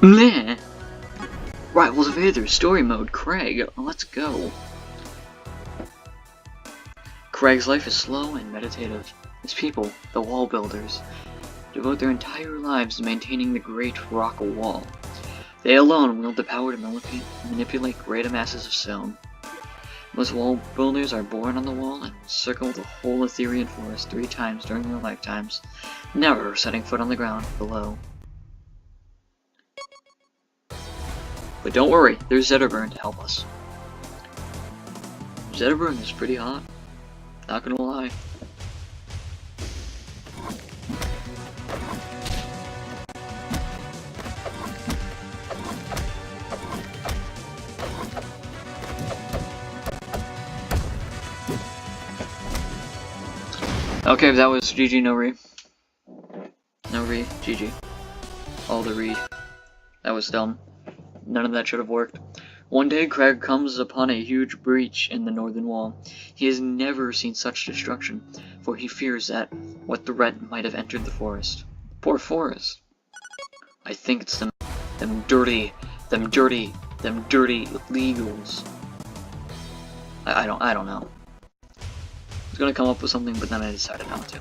Meh. Rivals of Aether, story mode, Craig. Let's go. Craig's life is slow and meditative. His people, the Wall Builders, devote their entire lives to maintaining the Great Rock Wall. They alone wield the power to manipulate great masses of stone. Most Wall Builders are born on the wall and will circle the whole Aetherian forest 3 times during their lifetimes, never setting foot on the ground below. But don't worry, there's Zetterburn to help us. Zetterburn is pretty hot, not gonna lie. Okay, that was GG, no re. No re, GG. All the re. That was dumb. None of that should have worked. One day, Craig comes upon a huge breach in the northern wall. He has never seen such destruction, for he fears that what threat might have entered the forest. Poor forest. I think it's them dirty illegals. I don't know. I was gonna come up with something, but then I decided not to.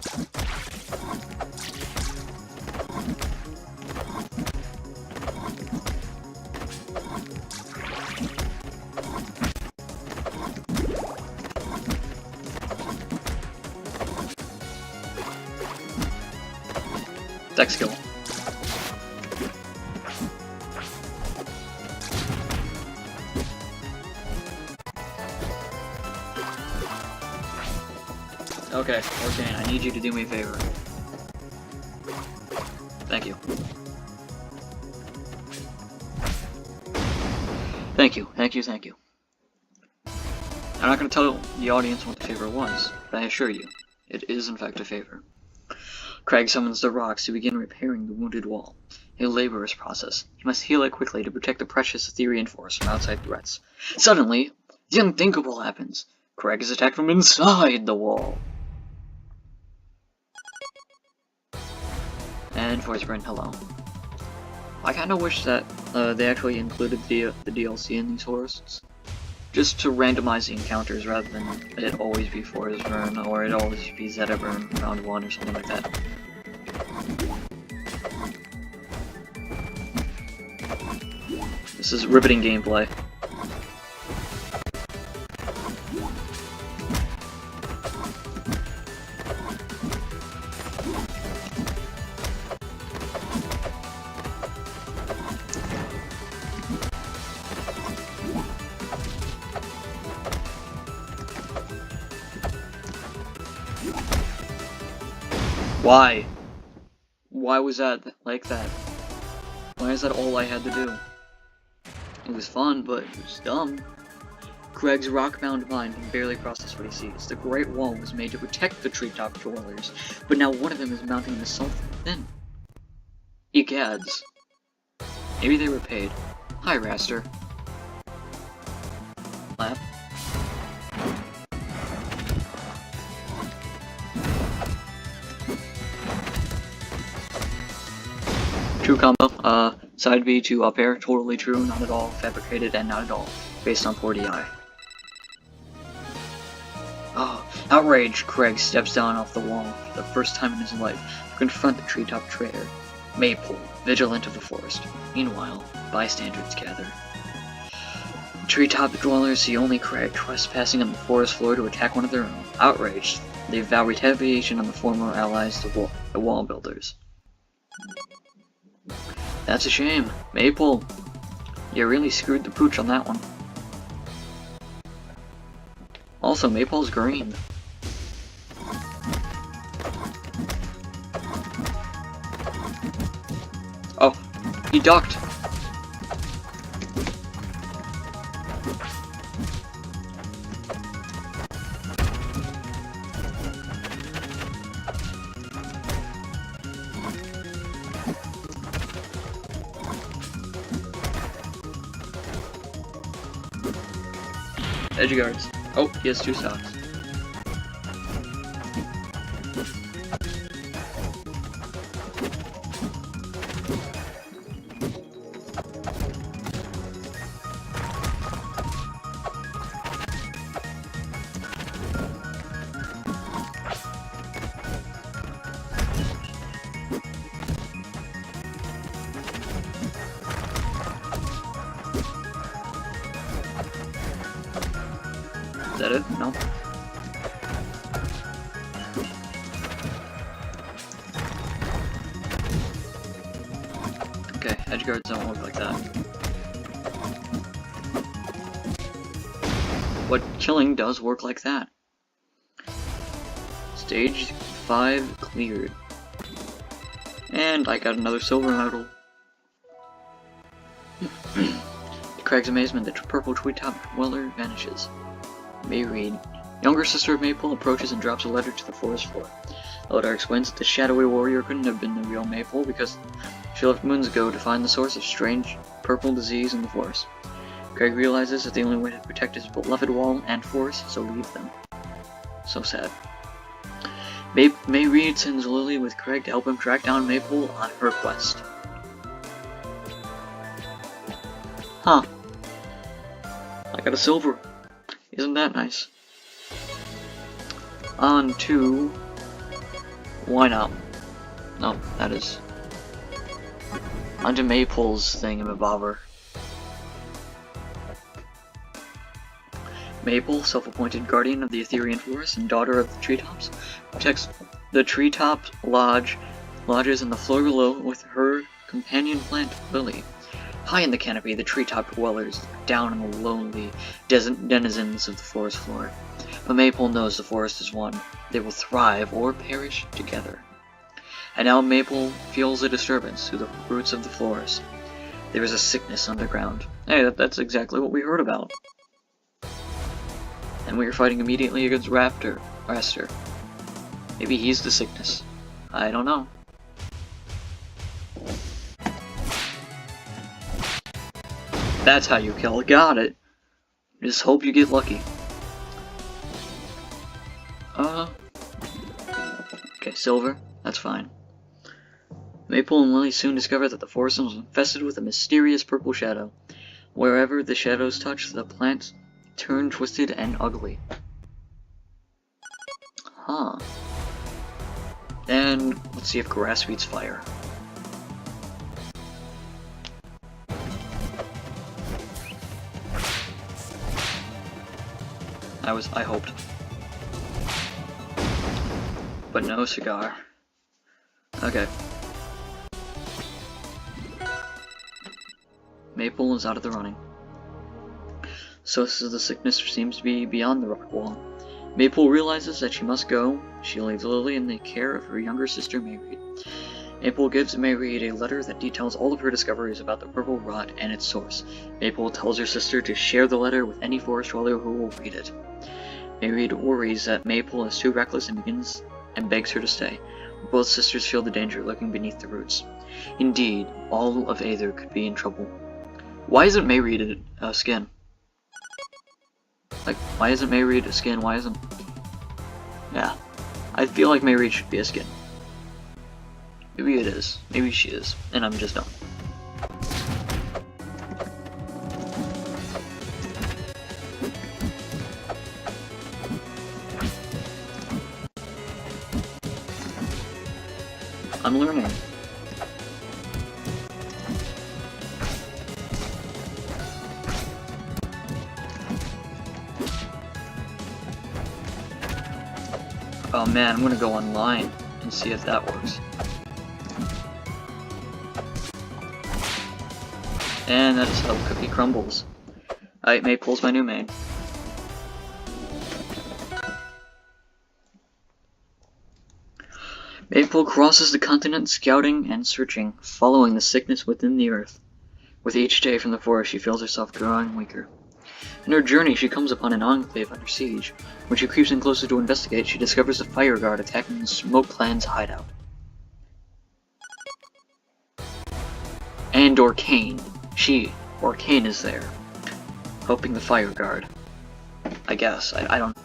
Dex skill. Okay, Orkane, I need you to do me a favor. Thank you. Thank you. I'm not going to tell the audience what the favor was, but I assure you, it is in fact a favor. Craig summons the rocks to begin repairing the wounded wall. A laborious process. He must heal it quickly to protect the precious Aetherian force from outside threats. Suddenly, the unthinkable happens. Craig is attacked from inside the wall. And voice print, hello. I kinda wish that they actually included the DLC in these forests. Just to randomize the encounters rather than it always be Forest Burn or it always be Zetterburn round 1 or something like that. This is riveting gameplay. Why? Why was that like that? Why is that all I had to do? It was fun, but it was dumb. Craig's rock-bound mind can barely process what he sees. The Great Wall was made to protect the treetop dwellers, but now one of them is mounting an assault from within. Egads. Maybe they were paid. Hi, Raster. Lap. True combo, side B to up air, totally true, not at all fabricated, and not at all based on poor DI. Oh, outraged, Craig steps down off the wall for the first time in his life to confront the treetop trader, Maple, vigilant of the forest. Meanwhile, bystanders gather. Treetop dwellers see only Craig trespassing on the forest floor to attack one of their own. Outraged, they vow retaliation on the former allies, the Wall Builders. That's a shame. Maple, you really screwed the pooch on that one. Also, Maple's green. Oh, he ducked. Edge guards. Oh, he has 2 stocks. edge guards don't look like that. But killing does work like that. Stage 5 cleared. And I got another silver medal. To Craig's amazement, the purple treetop dweller vanishes. Mayreed, younger sister of Maple, approaches and drops a letter to the forest floor. The letter explains that the shadowy warrior couldn't have been the real Maple because she left moons ago to find the source of strange purple disease in the forest. Craig realizes that the only way to protect his beloved wall and forest is to leave them. So sad. Mayreed sends Lily with Craig to help him track down Maple on her quest. Huh. I got a silver. Isn't that nice? On to... Why not? No, that is... On to Maple's thingamabobber. Maple, self-appointed guardian of the Aetherian forest and daughter of the treetops, protects the treetop lodges in the floor below with her companion plant, Lily. High in the canopy, the treetop dwellers look down on the lonely denizens of the forest floor. But Maple knows the forest is one. They will thrive or perish together. And now Maple feels a disturbance through the roots of the forest. There is a sickness underground. Hey, that's exactly what we heard about. And we are fighting immediately against Raster. Maybe he's the sickness. I don't know. That's how you kill. Got it. Just hope you get lucky. Okay, silver. That's fine. Maple and Lily soon discover that the forest is infested with a mysterious purple shadow. Wherever the shadows touch, the plants turn twisted and ugly. Huh. And let's see if grass beats fire. I hoped. But no cigar. Okay. Maple is out of the running. So the sickness seems to be beyond the rock wall. Maple realizes that she must go. She leaves Lily in the care of her younger sister, Mayreed. Maple gives Mayreed a letter that details all of her discoveries about the purple rot and its source. Maple tells her sister to share the letter with any forest dweller who will read it. Mayreed worries that Maple is too reckless and begs her to stay. Both sisters feel the danger lurking beneath the roots. Indeed, all of Aether could be in trouble. Why isn't Mayreed a skin? Like, why isn't Mayreed a skin? Why isn't... Yeah. I feel like Mayreed should be a skin. Maybe it is. Maybe she is. And I'm just dumb. I'm learning. Oh man, I'm gonna go online and see if that works. And that's how Cookie crumbles. Alright, Maple's my new main. Maple crosses the continent scouting and searching, following the sickness within the earth. With each day from the forest, she feels herself growing weaker. In her journey, she comes upon an enclave under siege. When she creeps in closer to investigate, she discovers a fire guard attacking the Smoke Clan's hideout. And Orcane. Orcane is there, helping the fire guard. I guess. I don't...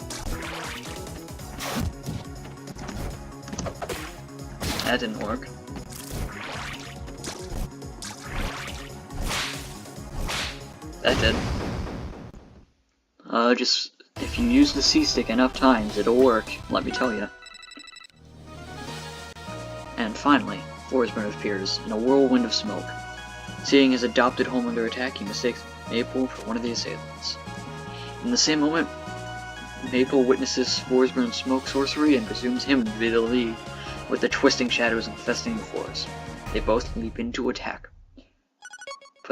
That didn't work. That did. Just, if you use the C-stick enough times, it'll work, let me tell you. And finally, Forsburn appears in a whirlwind of smoke. Seeing his adopted home under attack, he mistakes Maple for one of the assailants. In the same moment, Maple witnesses Forsburn's smoke sorcery and presumes him to be the lead, with the twisting shadows infesting the forest. They both leap into attack.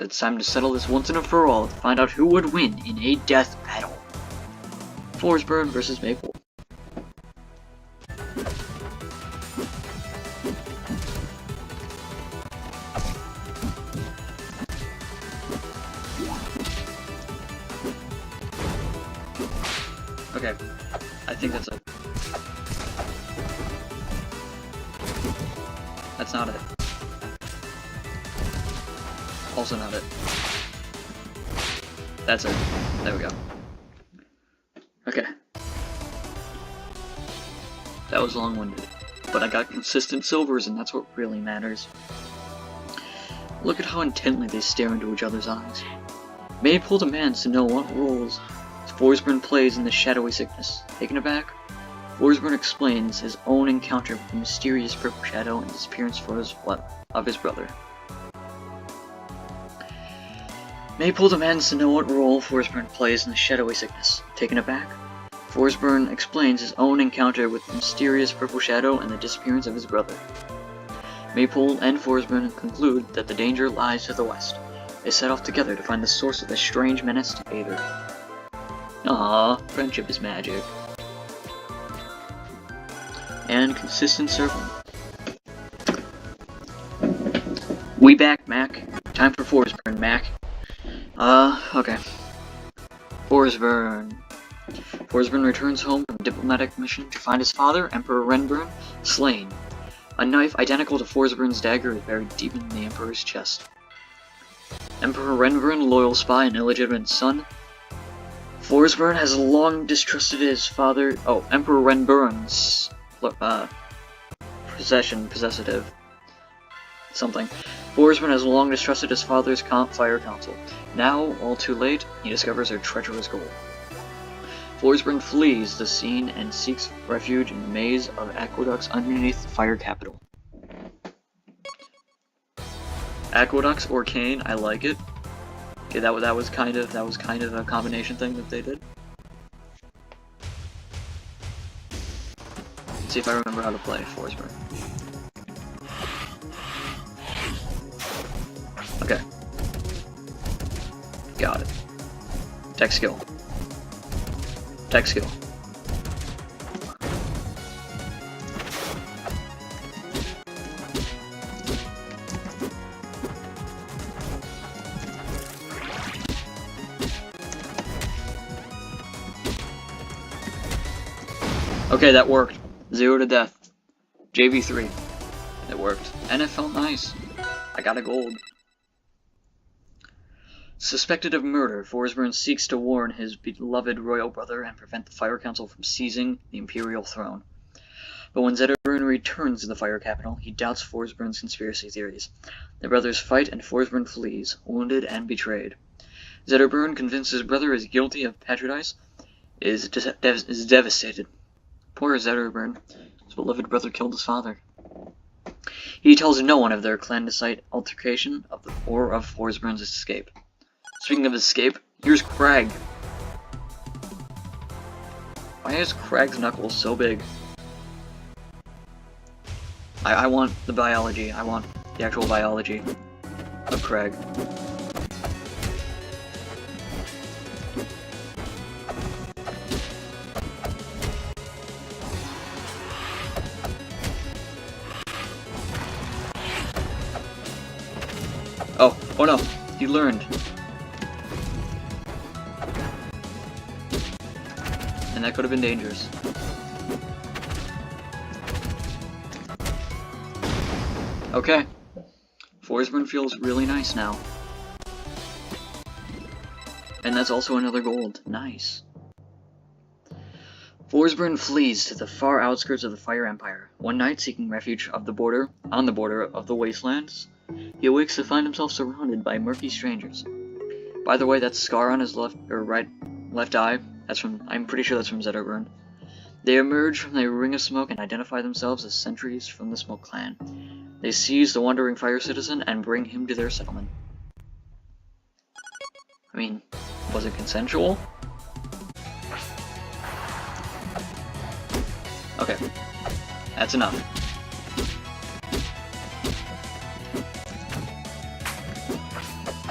but it's time to settle this once and for all to find out who would win in a death battle. Forsburn versus Maple. Okay, I think that's it. That's not it. Also not it. That's it. There we go. Okay. That was long-winded, but I got consistent silvers, and that's what really matters. Look at how intently they stare into each other's eyes. Maypole demands to know what roles Forsburn plays in the shadowy sickness. Taken aback, Forsburn explains his own encounter with the mysterious purple shadow and disappearance of his brother. Maypole demands to know what role Forsburn plays in the shadowy sickness. Taken aback, Forsburn explains his own encounter with the mysterious purple shadow and the disappearance of his brother. Maypole and Forsburn conclude that the danger lies to the west. They set off together to find the source of the strange menace to Aether. Aww, friendship is magic. And consistent circle. We back, Mac. Time for Forsburn, Mac. Okay. Forsburn. Forsburn returns home from a diplomatic mission to find his father, Emperor Renburn, slain. A knife identical to Forsburn's dagger is buried deep in the Emperor's chest. Emperor Renburn, loyal spy and illegitimate son. Forsburn has long distrusted his father. Oh, Emperor Renburn's possessive. Something. Forsburn has long distrusted his father's fire council. Now, all too late, he discovers their treacherous goal. Forsburn flees the scene and seeks refuge in the maze of aqueducts underneath the fire capital. Aqueducts or Kane, I like it. Okay, that was kind of a combination thing that they did. Let's see if I remember how to play Forsburn. Okay. Got it. Tech skill. Tech skill. Okay, that worked. 0 to death. JV3. It worked. And it felt nice. I got a gold. Suspected of murder, Forsburn seeks to warn his beloved royal brother and prevent the Fire Council from seizing the imperial throne. But when Zetterburn returns to the Fire Capital, he doubts Forsburn's conspiracy theories. The brothers fight and Forsburn flees, wounded and betrayed. Zetterburn, convinced his brother is guilty of patriotism, is devastated. Poor Zetterburn. His beloved brother killed his father. He tells no one of their clandestine altercation or of Forsburn's escape. Speaking of escape, here's Crag. Why is Crag's knuckles so big? I want the biology. I want the actual biology of Crag. Oh no, he learned. And that could have been dangerous. Okay. Forsburn feels really nice now. And that's also another gold. Nice. Forsburn flees to the far outskirts of the Fire Empire. One night, seeking refuge on the border of the wastelands, he awakes to find himself surrounded by murky strangers. By the way, that scar on his left eye, I'm pretty sure that's from Zetterburn. They emerge from a ring of smoke and identify themselves as sentries from the Smoke Clan. They seize the wandering fire citizen and bring him to their settlement. I mean, was it consensual? Okay, that's enough.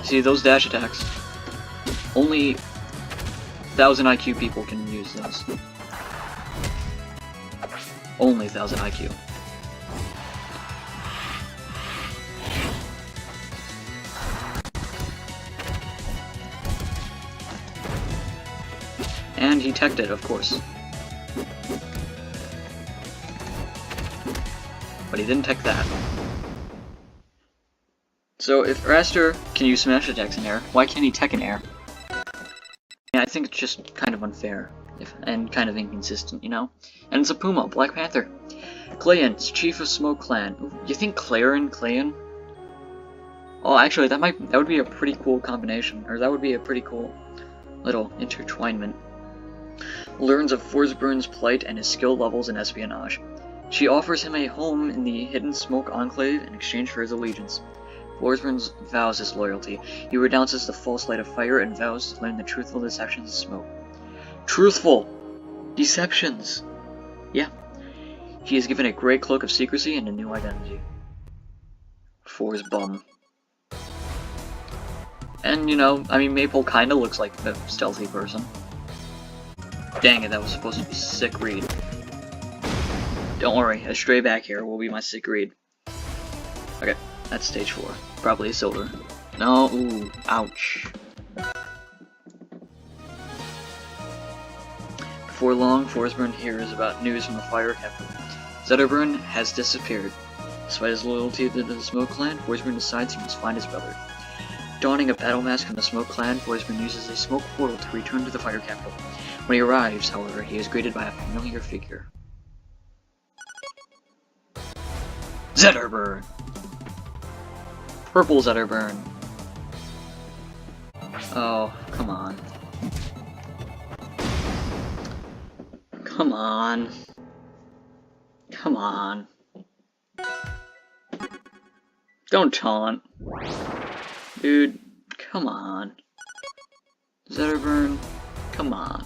See, those dash attacks, only 1000 IQ people can use those. Only 1000 IQ. And he teched it, of course. But he didn't tech that. So if Raster can use smash attacks in air, why can't he tech in air? Yeah, I think it's just kind of unfair, and kind of inconsistent, you know? And it's a Puma, Black Panther. Clayan, chief of Smoke Clan. You think Clayan? Oh, actually, that would be a pretty cool combination, or that would be a pretty cool little intertwinement. Learns of Forsburn's plight and his skill levels in espionage. She offers him a home in the Hidden Smoke Enclave in exchange for his allegiance. Forsburn vows his loyalty. He renounces the false light of fire and vows to learn the truthful deceptions of smoke. Truthful deceptions! Yeah. He is given a great cloak of secrecy and a new identity. Forsbum. And, you know, I mean, Maple kinda looks like a stealthy person. Dang it, that was supposed to be sick read. Don't worry, a stray back here will be my sick read. Okay, that's stage 4. Probably a silver. No, ooh, ouch. Before long, Forsburn hears about news from the fire capital. Zetterburn has disappeared. Despite his loyalty to the Smoke Clan, Forsburn decides he must find his brother. Donning a battle mask in the Smoke Clan, Forsburn uses a smoke portal to return to the fire capital. When he arrives, however, he is greeted by a familiar figure. Zetterburn! Purple Zetterburn. Oh, come on. Come on. Come on. Don't taunt. Dude, come on. Zetterburn, come on.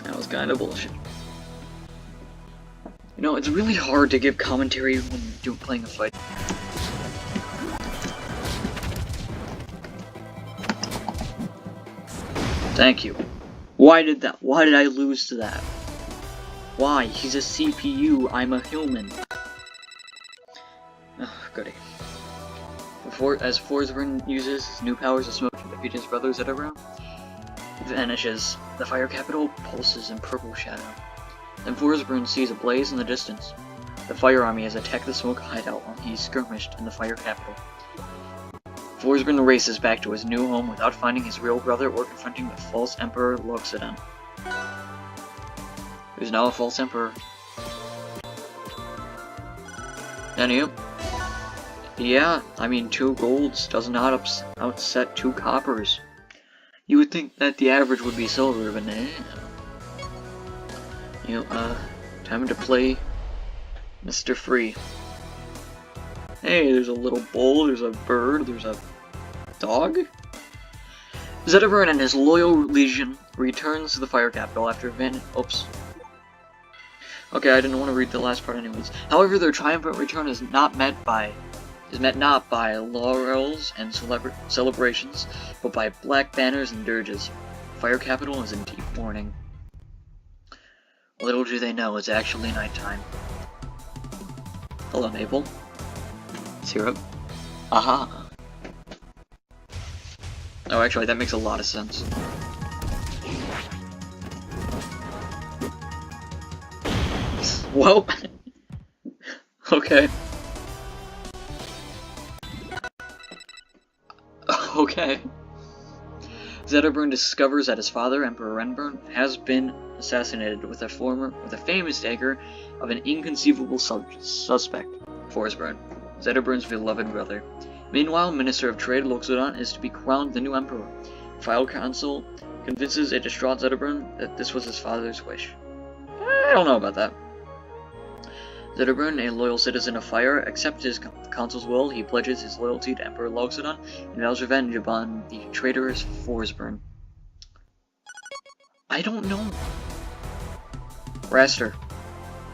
That was kinda bullshit. You know, it's really hard to give commentary when you're playing a fight. Thank you. Why did I lose to that? Why? He's a CPU, I'm a human. Oh, goody. As Forsburn uses his new powers of smoke to defeat his brothers at Zetterburn, vanishes. The fire capital pulses in purple shadow. Then Forsburn sees a blaze in the distance. The fire army has attacked the smoke hideout while he skirmished in the fire capital. Forsburn races back to his new home without finding his real brother or confronting the false Emperor Loxodon. There's now a false Emperor. And you? Yeah, I mean 2 golds does not outset 2 coppers. You would think that the average would be silver, but nah. You know, time to play Mr. Free. Hey, there's a little bull, there's a bird, there's a dog? Zetterburn and his loyal legion returns to the fire capital after oops. Okay, I didn't want to read the last part anyways. However, their triumphant return is met not by laurels and celebrations, but by black banners and dirges. Fire capital is in deep mourning. Little do they know, it's actually nighttime. Hello, Maple. Syrup. Aha. Oh, actually, that makes a lot of sense. Well, okay. Okay. Zetterburn discovers that his father, Emperor Renburn, has been assassinated with a famous dagger of an inconceivable suspect, Forsburn, Zetterburn's beloved brother. Meanwhile, Minister of Trade Loxodon is to be crowned the new emperor. File Council convinces a distraught Zetterburn that this was his father's wish. I don't know about that. Zetterburn, a loyal citizen of Fire, accepts his council's will. He pledges his loyalty to Emperor Loxodon and vows revenge upon the traitorous Forsburn. I don't know. Raster.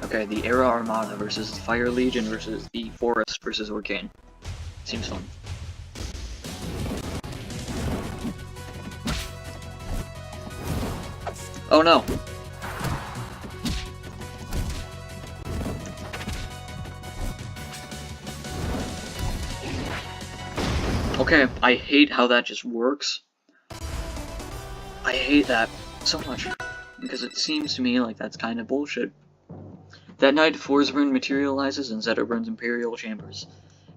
Okay, the Era Armada versus the Fire Legion versus the Forest versus Orcane. Seems fun. Oh no! Okay, I hate how that just works. I hate that so much, because it seems to me like that's kind of bullshit. That night, Forsburn materializes in Zetterburn's Imperial chambers.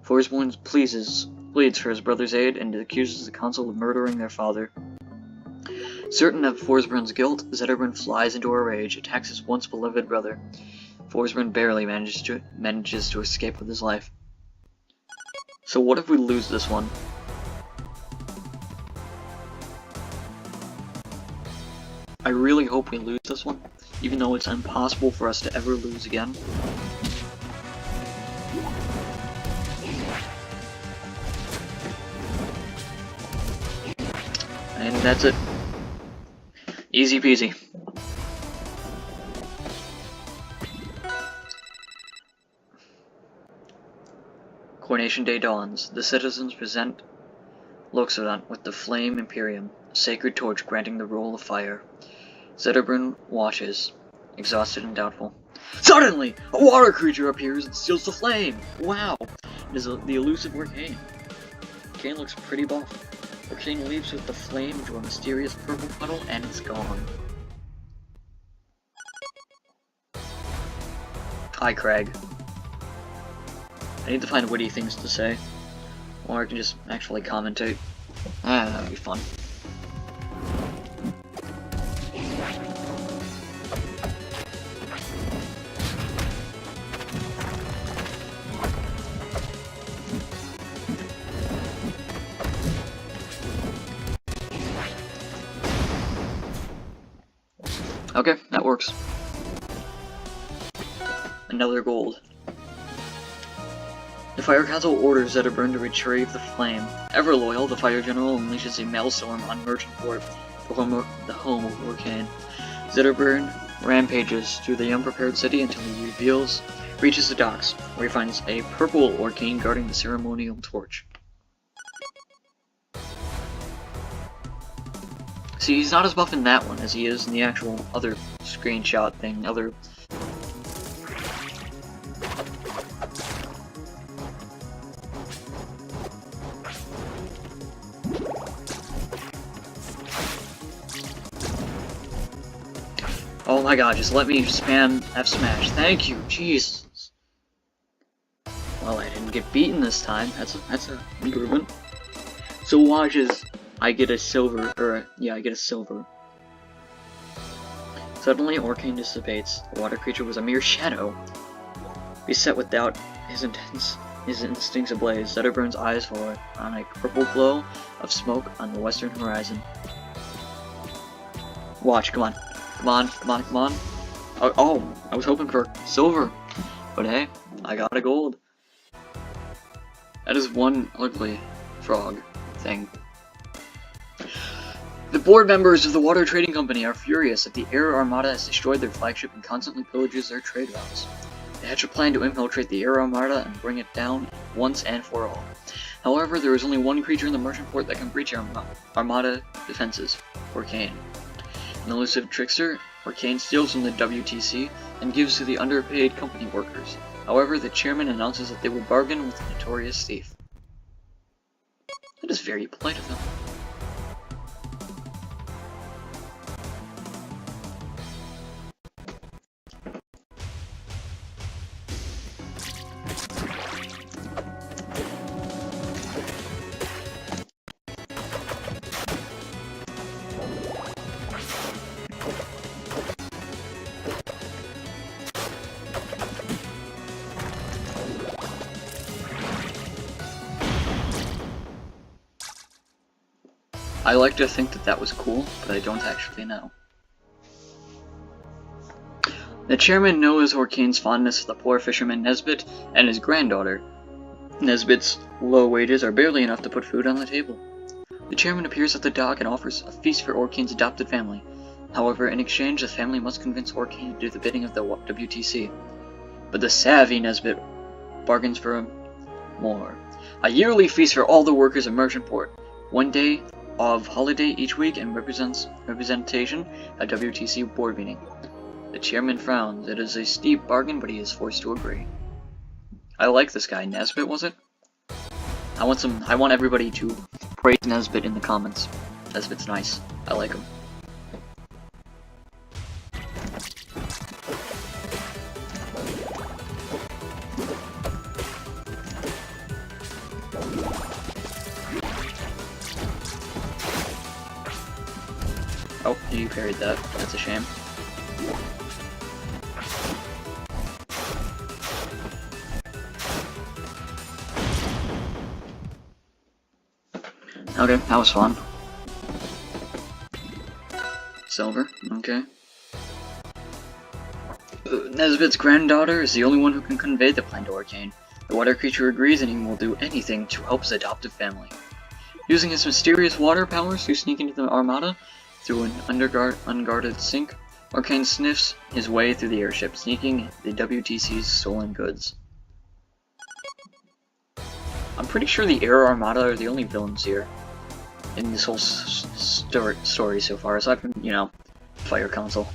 Forsburn pleads for his brother's aid and accuses the council of murdering their father. Certain of Forsburn's guilt, Zetterburn flies into a rage, attacks his once beloved brother. Forsburn barely manages to escape with his life. So what if we lose this one? I really hope we lose this one, even though it's impossible for us to ever lose again. And that's it. Easy peasy. Coronation Day dawns. The citizens present Loxodon with the Flame Imperium, a sacred torch granting the role of fire. Zetterburn watches, exhausted and doubtful. Suddenly, a water creature appears and steals the flame! Wow! It is the elusive Orcane. Orcane looks pretty buff. Orcane leaps with the flame into a mysterious purple puddle and it's gone. Hi, Craig. I need to find witty things to say. Or I can just actually commentate. That would be fun. Okay, that works. Another gold. The Fire Council orders Zetterburn to retrieve the flame. Ever loyal, the Fire General unleashes a maelstrom on Merchant Port, the home of Orcane. Zetterburn rampages through the unprepared city until he reaches the docks, where he finds a purple Orcane guarding the ceremonial torch. See, he's not as buff in that one as he is in the actual other screenshot thing, Oh my god, just let me spam F smash. Thank you, Jesus. Well, I didn't get beaten this time. That's a improvement. So watch as I get a silver, I get a silver. Suddenly, Orcane dissipates. The water creature was a mere shadow. Beset with doubt, his instincts ablaze. Zetterburn's eyes fall on a purple glow of smoke on the western horizon. Watch, come on. Come on, come on, come on. Oh, I was hoping for silver. But hey, I got a gold. That is one ugly frog thing. The board members of the Water Trading Company are furious that the Air Armada has destroyed their flagship and constantly pillages their trade routes. They hatch a plan to infiltrate the Air Armada and bring it down once and for all. However, there is only one creature in the merchant port that can breach Armada defenses, Orcane. An elusive trickster, Orcane steals from the WTC and gives to the underpaid company workers. However, the chairman announces that they will bargain with the notorious thief. That is very polite of them. I like to think that that was cool, but I don't actually know. The chairman knows Orcane's fondness for the poor fisherman Nesbit and his granddaughter. Nesbit's low wages are barely enough to put food on the table. The chairman appears at the dock and offers a feast for Orcane's adopted family. However, in exchange, the family must convince Orcane to do the bidding of the WTC. But the savvy Nesbit bargains for more. A yearly feast for all the workers in Merchant Port. One day, of holiday each week and representation at WTC board meeting. The chairman frowns. It is a steep bargain, but he is forced to agree. I like this guy. Nesbit, was it? I want everybody to praise Nesbit in the comments. Nesbit's nice. I like him. Oh, you parried that. That's a shame. Okay, that was fun. Silver, okay. Nesbit's granddaughter is the only one who can convey the plan to Arcane. The water creature agrees and he will do anything to help his adoptive family. Using his mysterious water powers to sneak into the Armada through an unguarded sink, Arcane sniffs his way through the airship, sneaking the WTC's stolen goods. I'm pretty sure the Air Armada are the only villains here in this whole story so far, aside from, you know, Fire Council.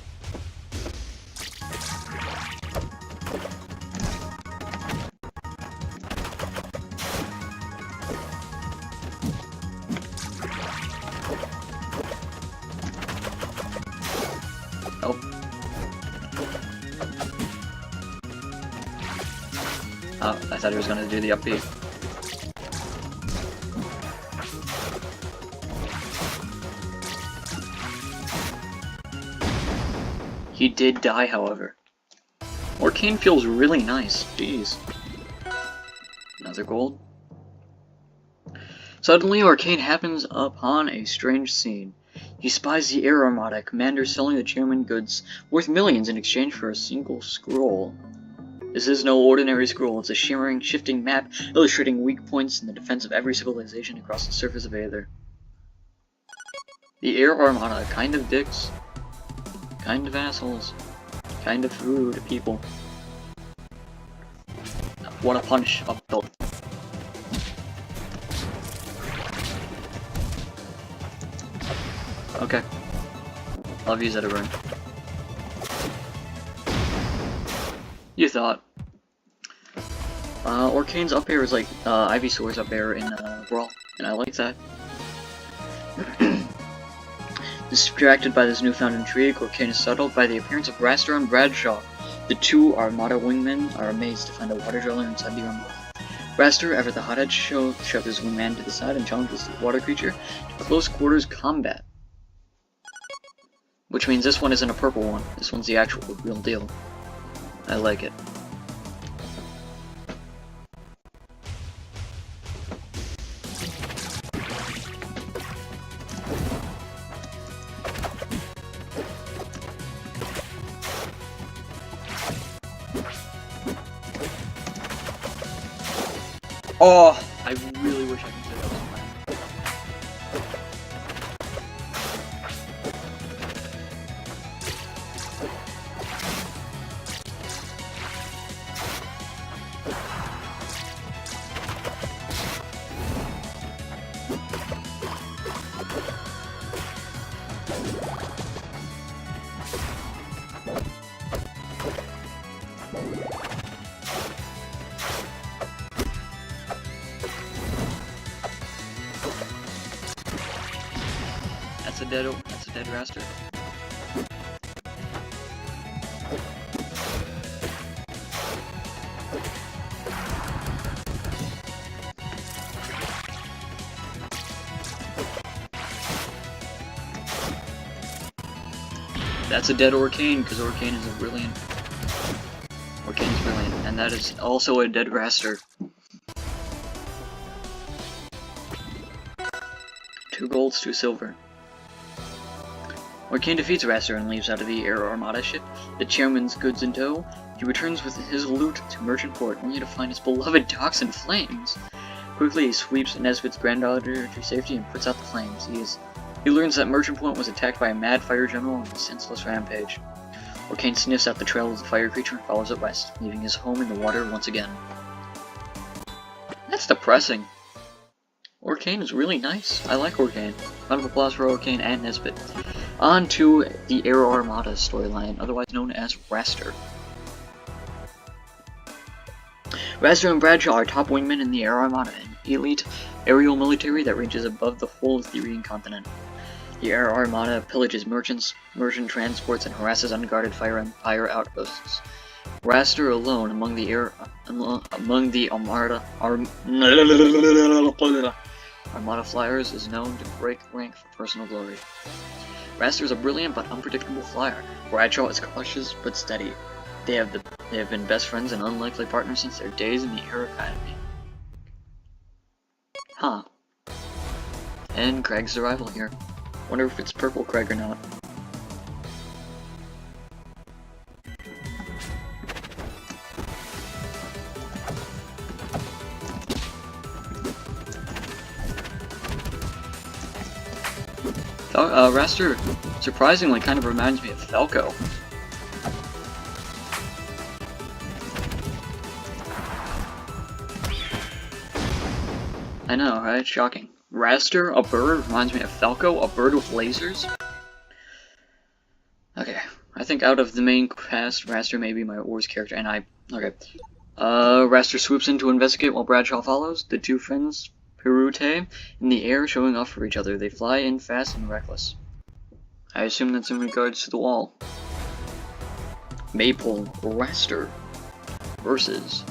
Oh. Oh, I thought he was going to do the upbeat. He did die, however. Arcane feels really nice. Jeez. Another gold. Suddenly, Arcane happens upon a strange scene. He spies the Air Armada commander selling the chairman goods worth millions in exchange for a single scroll. This is no ordinary scroll. It's a shimmering, shifting map illustrating weak points in the defense of every civilization across the surface of Aether. The Air Armada, kind of dicks. Kind of assholes. Kind of rude people. What a punch up the... Okay. Love you, Zetaburn. You thought. Arcane's up air is like Ivysaur's up air in Brawl, and I like that. Distracted by this newfound intrigue, Arcane is startled by the appearance of Raster and Bradshaw. The two Armada wingmen are amazed to find a water dweller inside the Armada. Raster, ever the hothead, shoves his wingman to the side and challenges the water creature to close quarters combat. Which means this one isn't a purple one. This one's the actual real deal. I like it. Oh, I really wish I could say that was mine. That's a dead Raster. That's a dead Arcane, because Arcane is brilliant. Arcane is brilliant, and that is also a dead Raster. 2 golds, 2 silver. Arcane defeats Raster and leaves out of the Air Armada ship, the chairman's goods in tow. He returns with his loot to Merchant Port, only to find his beloved docks in flames. Quickly, he sweeps Nesbit's granddaughter to safety and puts out the flames. He learns that Merchant Point was attacked by a mad fire general on a senseless rampage. Arcane sniffs out the trail of the fire creature and follows it west, leaving his home in the water once again. That's depressing. Arcane is really nice. I like Arcane. Round of applause for O'Kane and Nisbet. On to the Aero Armada storyline, otherwise known as Raster. Raster and Bradshaw are top wingmen in the Aero Armada, an elite aerial military that reaches above the whole Aetherian continent. The Aero Armada pillages merchant transports, and harasses unguarded fire outposts. Raster alone among the Armada flyers is known to break rank for personal glory. Raster is a brilliant but unpredictable flyer. Bradshaw is cautious but steady. They have been best friends and unlikely partners since their days in the Air Academy. Huh. And Craig's arrival here. Wonder if it's Purple Craig or not. Raster surprisingly kind of reminds me of Falco. I know, right? Shocking. Raster, a bird, reminds me of Falco, a bird with lasers? Okay, I think out of the main cast, Raster may be my worst character, and okay. Raster swoops in to investigate while Bradshaw follows. The two friends Perute in the air, showing off for each other. They fly in fast and reckless. I assume that's in regards to the wall. Maypole Raster versus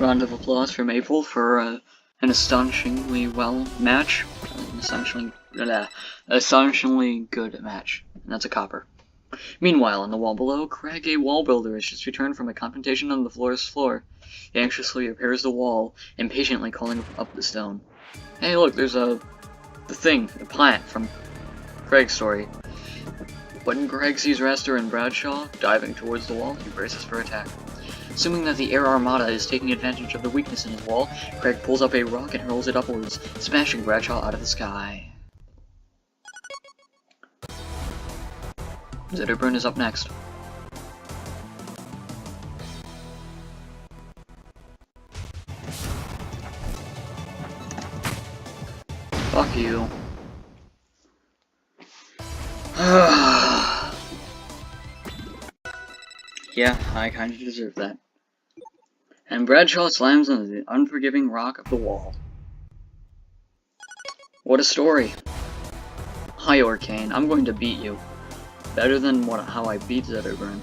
round of applause for Maypole for an astonishingly well match. Astonishingly good match. And that's a copper. Meanwhile, on the wall below, Craig, a wall builder, has just returned from a confrontation on the floor's floor. He anxiously repairs the wall, impatiently calling up the stone. Hey, look, there's the plant from Craig's story. When Craig sees Raster and Bradshaw diving towards the wall, he braces for attack. Assuming that the Air Armada is taking advantage of the weakness in his wall, Craig pulls up a rock and hurls it upwards, smashing Bradshaw out of the sky. Zetterburn is up next. Fuck you. Yeah, I kinda deserve that. And Bradshaw slams on the unforgiving rock of the wall. What a story. Hi, O'Kane, I'm going to beat you. Better than how I beat Zetterburn.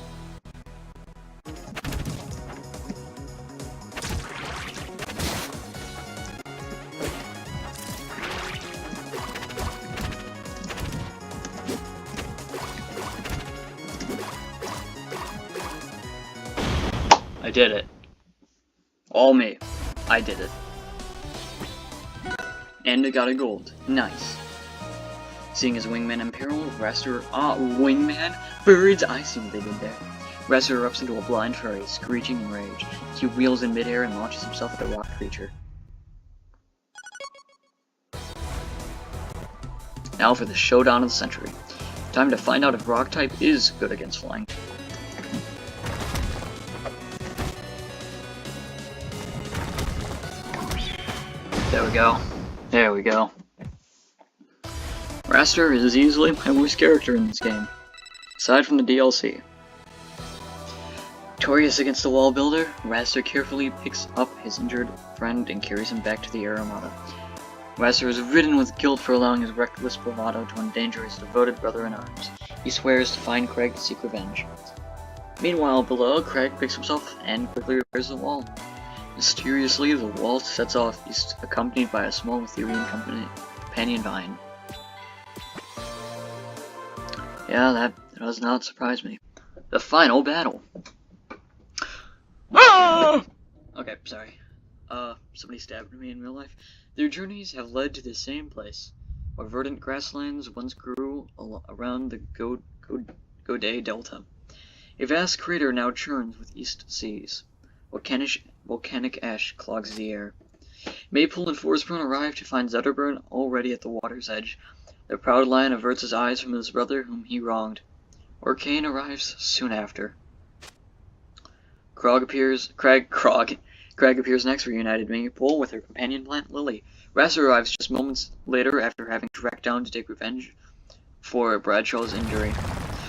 I did it. All me. I did it. And I got a gold. Nice. Seeing his wingman in peril, Raster, wingman? Birds! I see what they did there. Raster erupts into a blind fury, screeching in rage. He wheels in midair and launches himself at the rock creature. Now for the showdown of the century. Time to find out if rock type is good against flying. There we go. There we go. Raster is easily my worst character in this game, aside from the DLC. Victorious against the wall builder, Raster carefully picks up his injured friend and carries him back to the Air Armada. Raster is ridden with guilt for allowing his reckless bravado to endanger his devoted brother in arms. He swears to find Craig to seek revenge. Meanwhile, below, Craig picks himself and quickly repairs the wall. Mysteriously, the wall sets off east, accompanied by a small Aetherian companion vine. Yeah, that does not surprise me. The final battle. Ah! Okay, sorry. Somebody stabbed me in real life. Their journeys have led to the same place, where verdant grasslands once grew around the Godet Delta. A vast crater now churns with east seas. Volcanic ash clogs the air. Maypole and Forsburn arrive to find Zetterburn already at the water's edge. The proud lion averts his eyes from his brother whom he wronged. O'Kane arrives soon after. Crag appears next, reunited Maypole with her companion plant, Lily. Ras arrives just moments later after having tracked down to take revenge for Bradshaw's injury.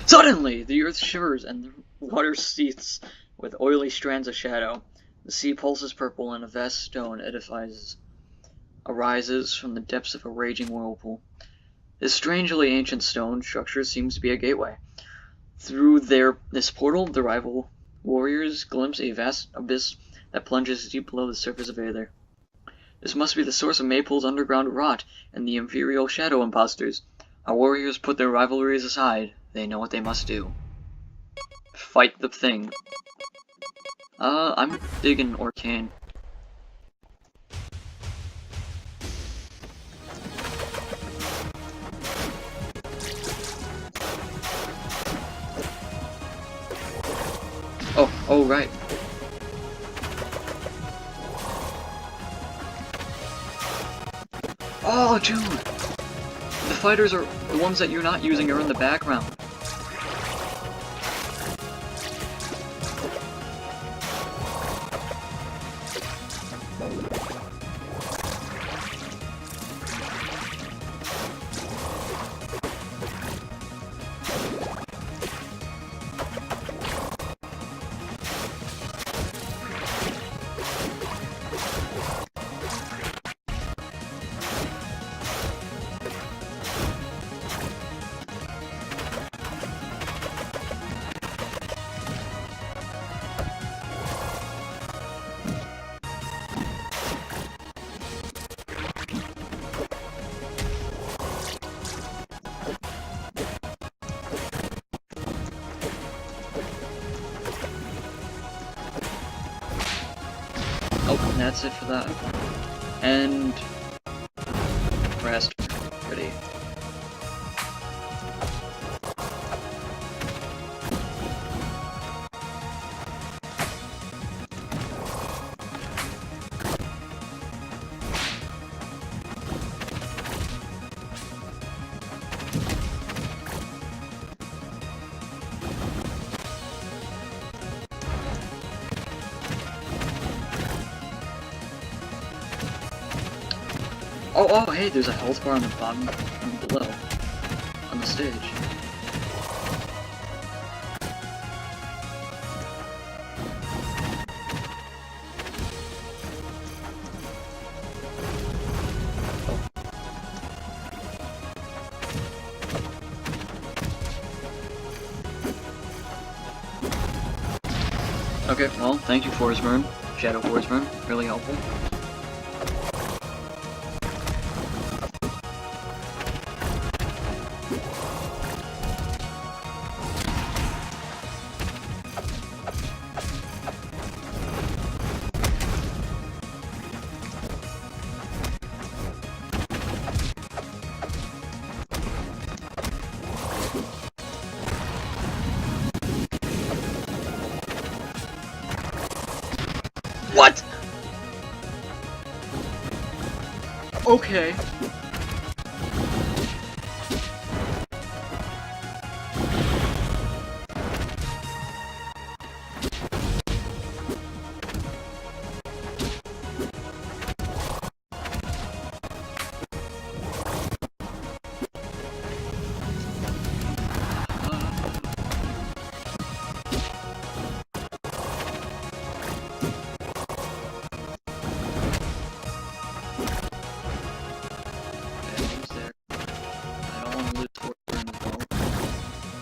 Suddenly, the earth shivers and the water seethes with oily strands of shadow. The sea pulses purple and a vast stone arises from the depths of a raging whirlpool. This strangely ancient stone structure seems to be a gateway. Through this portal, the rival warriors glimpse a vast abyss that plunges deep below the surface of Aether. This must be the source of Maypole's underground rot and the imperial shadow imposters. Our warriors put their rivalries aside. They know what they must do. Fight the thing. I'm digging Arcane. Oh, right. Oh, dude! The fighters are the ones that you're not using are in the background. Oh, and that's it for that. And rest. Ready. Oh, hey, there's a health bar on the bottom and below on the stage. Okay, well, thank you, Forsburn. Shadow Forsburn, really helpful. What? Okay.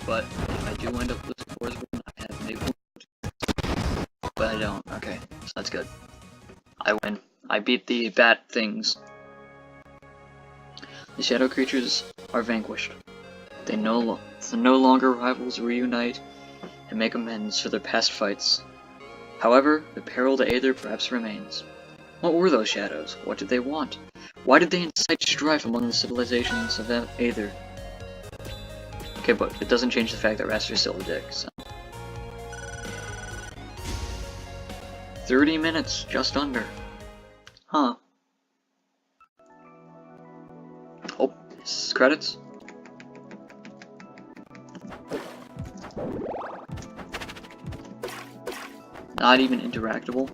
But if I do end up losing Forsburn, I have Maple. But I don't. Okay, so that's good. I win. I beat the bat things. The shadow creatures are vanquished. The no longer rivals reunite and make amends for their past fights. However, the peril to Aether perhaps remains. What were those shadows? What did they want? Why did they incite strife among the civilizations of Aether? Okay, but it doesn't change the fact that Raster's still a dick, so. 30 minutes, just under. Huh. Oh, this is credits. Not even interactable.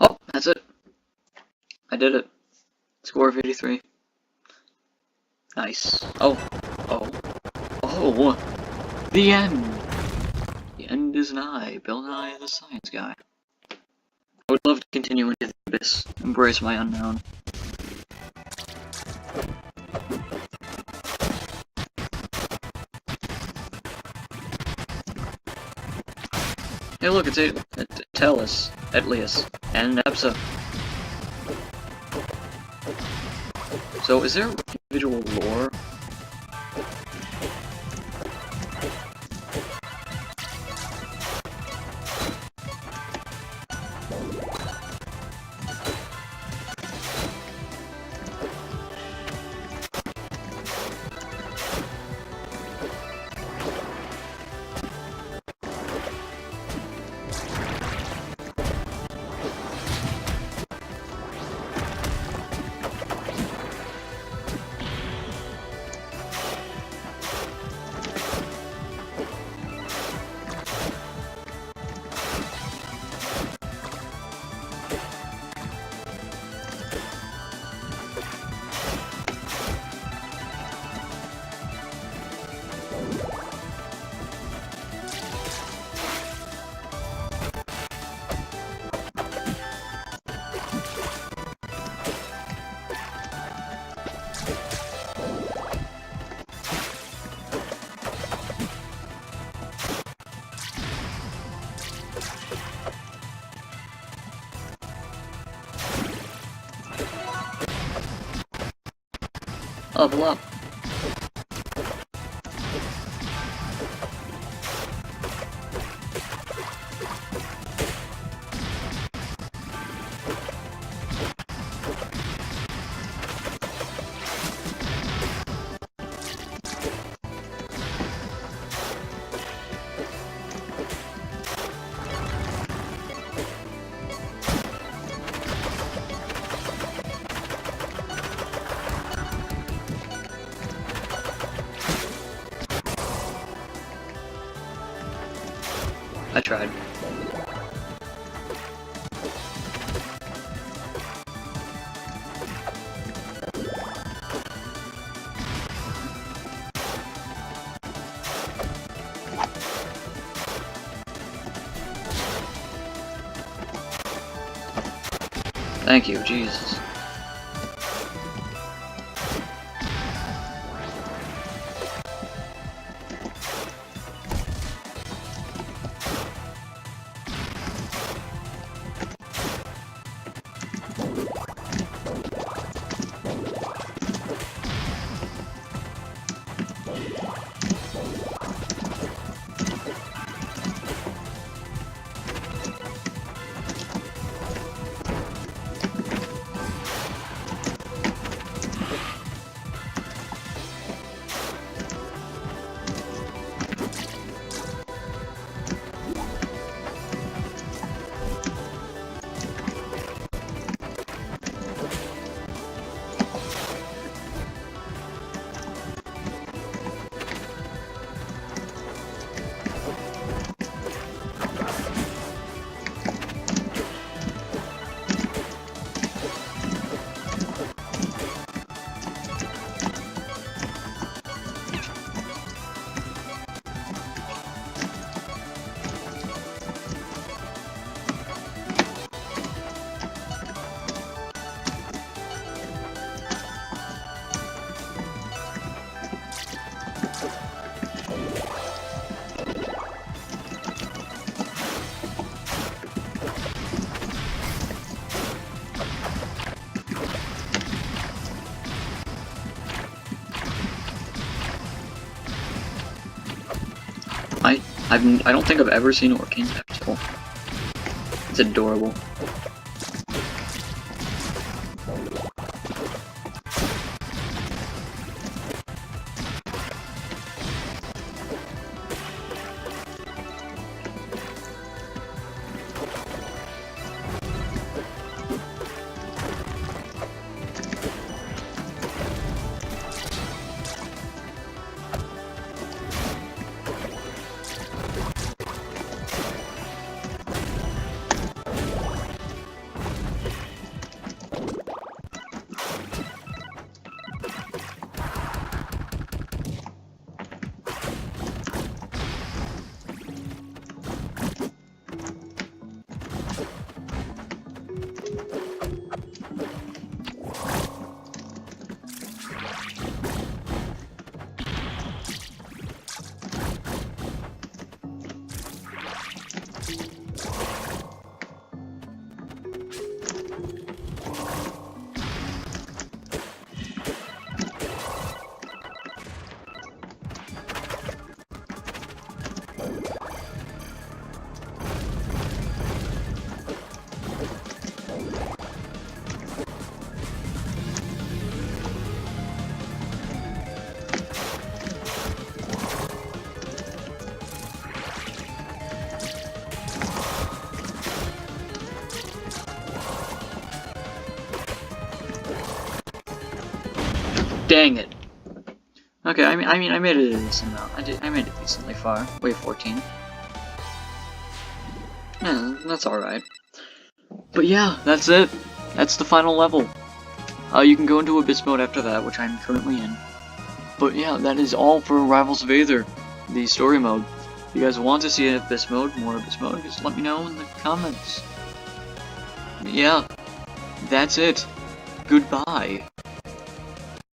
Oh, that's it. I did it. Score of 83. Nice. Oh. The end! The end is nigh. Bill Nye the Science Guy. I would love to continue into the abyss. Embrace my unknown. Hey look, it's Atelius, and Epsa. So is there individual lore? Level up. I tried. Thank you, Jesus. I don't think I've ever seen Orcane Pepsicle. It's adorable. Dang it. Okay, I mean, I made it a decent amount. I made it decently far. Wave 14. Yeah, that's alright. But yeah, that's it. That's the final level. You can go into Abyss mode after that, which I'm currently in. But yeah, that is all for Rivals of Aether, the story mode. If you guys want to see an Abyss mode, more Abyss mode, just let me know in the comments. But yeah, that's it. Goodbye.